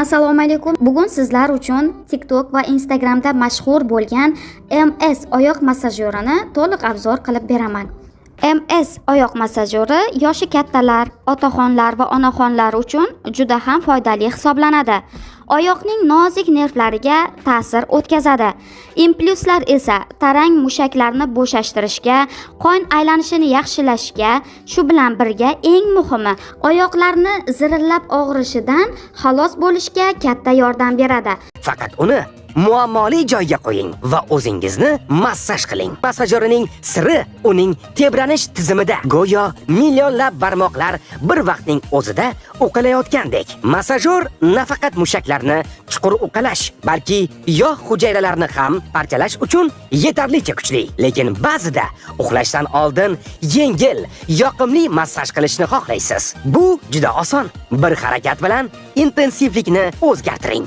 Assalomu alaykum. Bugun sizlar uchun TikTok va Instagramda mashhur bo'lgan MS oyoq massajyorini to'liq obzor qilib beraman. MS oyoq massajyori yoshi kattalar, otaxonlar va onaxonlar uchun juda ham foydali hisoblanadi. Oyoqning nozik nervlariga ta'sir o'tkazadi. Impulslar esa tarang mushaklarni bo'shashtirishga, qon aylanishini yaxshilashga, shu bilan birga eng muhimi, oyoqlarni zirillab og'rishidan xalos bo'lishga katta yordam beradi. Faqat uni muammoli joyga qo'ying va o'zingizni massaj qiling. Massajyorning siri uning tebranish tizimida. Go'yo millionlab barmoqlar bir vaqtning o'zida uqalayotgandek. Massajyor nafaqat mushaklarni chuqur uqalash, balki yog' hujayralarini ham parchalash uchun yetarlicha kuchli. Lekin ba'zida uxlashdan oldin yengil, yoqimli massaj qilishni xohlaysiz. Bu juda oson. Bir harakat bilan intensivlikni o'zgartiring.